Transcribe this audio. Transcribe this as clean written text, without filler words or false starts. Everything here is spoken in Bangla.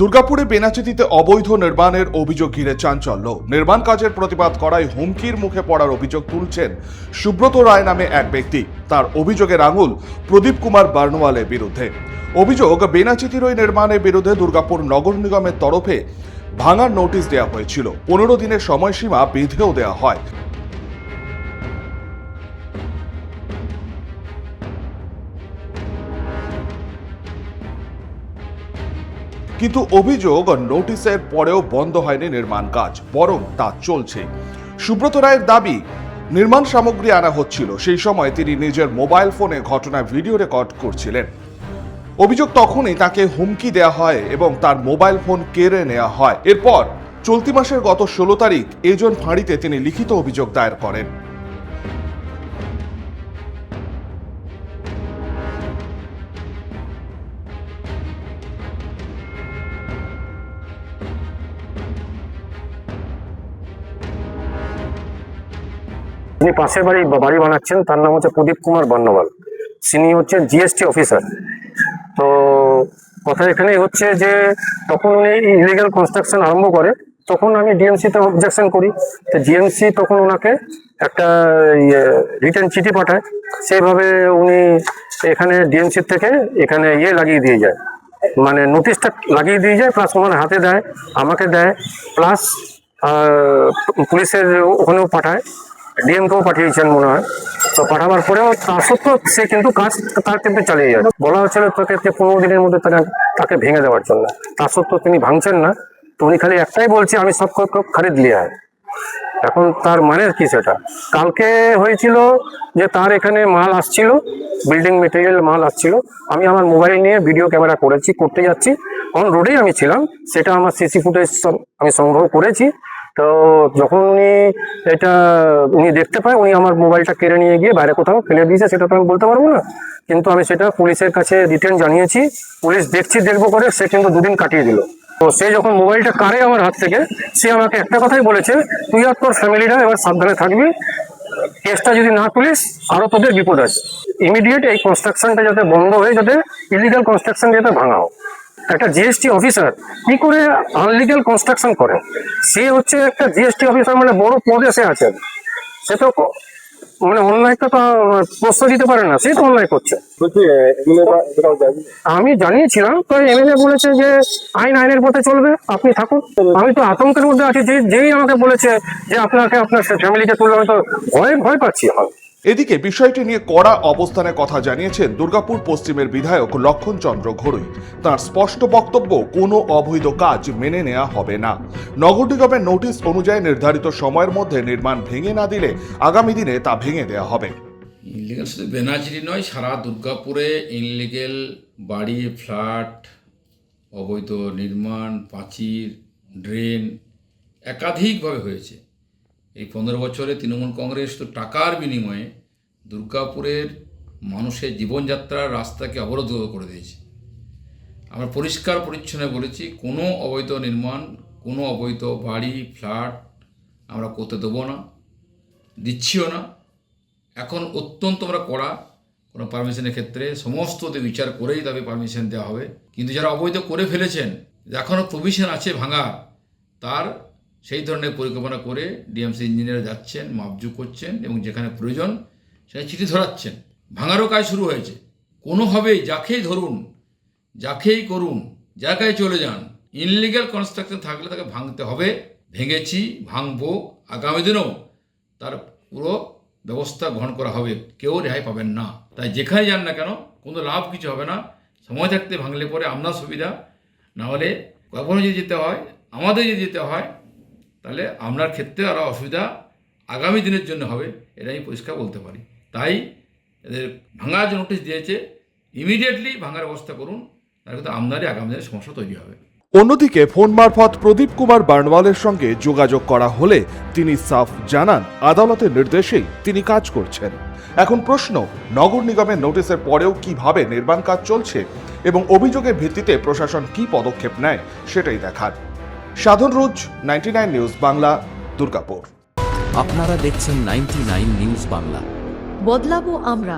দুর্গাপুরে বেনাচিতিতে অবৈধ নির্মাণের অভিযোগ ঘিরে চাঞ্চল্য। নির্মাণ কাজের প্রতিবাদ করায় হুমকির মুখে পড়ার অভিযোগ তুলছেন সুব্রত রায় নামে এক ব্যক্তি। তার অভিযোগের আঙুল প্রদীপ কুমার বার্নওয়ালের বিরুদ্ধে। অভিযোগ, বেনাচিতির ওই নির্মাণের বিরুদ্ধে দুর্গাপুর নগর নিগমের তরফে ভাঙার নোটিশ দেওয়া হয়েছিল। 15 দিনের সময়সীমা বেঁধেও দেওয়া হয়। কিন্তু অভিযোগ, নোটিশের পরেও বন্ধ হয়নি নির্মাণ কাজ, বরং তা চলছে। সুব্রত রায়ের দাবি, নির্মাণ সামগ্রী আনা হচ্ছিল, সেই সময় তিনি নিজের মোবাইল ফোনে ঘটনার ভিডিও রেকর্ড করছিলেন। অভিযোগ, তখনই তাকে হুমকি দেওয়া হয় এবং তার মোবাইল ফোন কেড়ে নেওয়া হয়। এরপর চলতি মাসের গত 16 তারিখ এজন ফাঁড়িতে তিনি লিখিত অভিযোগ দায়ের করেন। যিনি পাশের বাড়ি বানাচ্ছেন তার নাম হচ্ছে প্রদীপ কুমার বার্নওয়াল। তিনি হচ্ছে জিএসটি অফিসার। তো কথা এখানেই হচ্ছে যে তখন উনি ইলিগাল কনস্ট্রাকশন আরম্ভ করে, তখন আমি ডিএমসিতে অবজেকশন করি। তো ডিএমসি তখন ওনাকে একটা রিটার্ন চিঠি পাঠায়। সেইভাবে উনি এখানে ডিএমসি থেকে এখানে লাগিয়ে দিয়ে যায়, মানে নোটিশটা লাগিয়ে দিয়ে যায়, প্লাস ওনার হাতে দেয়, আমাকে দেয়, প্লাস পুলিশের ওখানেও পাঠায়, ডিএমকেও পাঠিয়েছেন মনে হয়। তো পাঠাবার পরেও তা সত্ত্বেও সে কিন্তু কাজ তার কিন্তু চালিয়ে যায়। বলা হচ্ছিল তাকে 15 দিনের মধ্যে তাকে ভেঙে দেওয়ার জন্য, তা সত্ত্বেও তিনি ভাঙছেন না। তো উনি খালি একটাই বলছে, আমি সব খরিদ লিয়া হয়। এখন তার মানে কি সেটা? কালকে হয়েছিল যে তার এখানে মাল আসছিল, বিল্ডিং মেটেরিয়াল মাল আসছিল। আমি আমার মোবাইল নিয়ে ভিডিও ক্যামেরা করতে যাচ্ছি, অন রোডেই আমি ছিলাম, সেটা আমার সিসি ফুটেজ আমি সংগ্রহ করেছি। তো যখন উনি দেখতে পায়, উনি আমার মোবাইলটা কেড়ে নিয়ে গিয়ে বাইরে কোথাও ফেলে দিয়েছে, সেটা তো আমি বলতে পারবো না। কিন্তু আমি সেটা পুলিশের কাছে রিটার্ন জানিয়েছি। পুলিশ দেখবো করে সে কিন্তু 2 দিন কাটিয়ে দিল। তো সে যখন মোবাইলটা কাড়ে আমার হাত থেকে, সে আমাকে একটা কথাই বলেছে, তুই আর তোর ফ্যামিলিরা এবার সাবধানে থাকবি, কেসটা যদি না তুলিস আরো তোদের বিপদ আছে। ইমিডিয়েট এই কনস্ট্রাকশনটা যাতে বন্ধ হয়ে, যাতে ইলিগাল কনস্ট্রাকশন যাতে ভাঙা হোক। একটা জিএসটি অফিসার কি করে আনলিগাল কনস্ট্রাকশন করে? সে হচ্ছে একটা জিএসটি অফিসার, মানে বড় পদে সে আছেন, সে তো মানে অন্যায়টা তো প্রশ্রয় দিতে পারে না, সে তো অন্যায় করছে। আমি জানিয়েছিলাম, তো এমএলএ বলেছে যে আইনের পথে চলবে, আপনি থাকুন। আমি তো আতঙ্কের মধ্যে আছি, যেই আমাকে বলেছে যে আপনাকে আপনার ফ্যামিলিকে তুলে, আমি তো ভয় পাচ্ছি। এদিকে বিষয়টি নিয়ে কড়া অবস্থানের কথা জানিয়েছেন দুর্গাপুর পশ্চিমের বিধায়ক লক্ষণ চন্দ্র ঘড়ুই। তার স্পষ্ট বক্তব্য, কোনো অবৈধ কাজ মেনে নেওয়া হবে না। নগর নিগমের নোটিশ অনুযায়ী নির্ধারিত সময়ের মধ্যে নির্মাণ ভেঙে না দিলে আগামী দিনে তা ভেঙে দেওয়া হবে। ইনলিগেল শুধু বেনাচিরি নয়, সারা দুর্গাপুরে ইনলিগেল বাড়ি, ফ্ল্যাট, অবৈধ নির্মাণ, পাঁচির, ড্রেন একাধিকভাবে হয়েছে। এই 15 বছরে তৃণমূল কংগ্রেস তো টাকার বিনিময়ে দুর্গাপুরের মানুষের জীবনযাত্রার রাস্তাকে অবরোধ করে দিয়েছে। আমরা পরিষ্কার পরিচ্ছন্ন বলেছি, কোনো অবৈধ নির্মাণ, কোনো অবৈধ বাড়ি, ফ্ল্যাট আমরা করতে দেবো না, দিচ্ছিও না। এখন অত্যন্ত আমরা কড়া, কোনো পারমিশনের ক্ষেত্রে সমস্ত বিচার করেই তবে পারমিশন দেওয়া হবে। কিন্তু যারা অবৈধ করে ফেলেছেন, এখনও প্রভিশন আছে ভাঙার, তার সেই ধরনের পরিকল্পনা করে ডিএমসি ইঞ্জিনিয়ার যাচ্ছেন, মাপজোক করছেন এবং যেখানে প্রয়োজন সেখানে চিঠি ধরাচ্ছেন। ভাঙারও কাজ শুরু হয়েছে। কোনোভাবেই যাকেই ধরুন, যাকেই করুন, জায়গায় চলে যান, ইনলিগাল কনস্ট্রাকশন থাকলে তাকে ভাঙতে হবে। ভেঙেছি, ভাঙবো, আগামী দিনেও তার পুরো ব্যবস্থা গ্রহণ করা হবে, কেউ রেহাই পাবেন না। তাই যেখানে যান না কেন, কোনো লাভ কিছু হবে না। সময় থাকতে ভাঙলে পরে আপনার সুবিধা, না হলে কখনো যদি যেতে হয়, আমাদের যদি যেতে হয়, তাহলে আপনার ক্ষেত্রে আরও অসুবিধা আগামী দিনের জন্য হবে, এটা আমি পরিষ্কার বলতে পারি। তাই এদের ভাঙার যে নোটিশ দিয়েছে, ইমিডিয়েটলি ভাঙার ব্যবস্থা করুন, তাহলে কিন্তু আপনারই আগামী দিনের সমস্যা তৈরি হবে। অন্যদিকে ফোন মারফত প্রদীপ কুমার বার্নওয়ালের সঙ্গে যোগাযোগ করা হলে তিনি সাফ জানান, আদালতের নির্দেশেই তিনি কাজ করছেন। এখন প্রশ্ন, নগর নিগমের নোটিশের পরেও কিভাবে নির্মাণ কাজ চলছে এবং অভিযোগের ভিত্তিতে প্রশাসন কি পদক্ষেপ নেয় সেটাই দেখার। সাধন রোজ, 99 নিউজ বাংলা, দুর্গাপুর। আপনারা দেখছেন 99 নিউজ বাংলা। বদলাবো আমরা।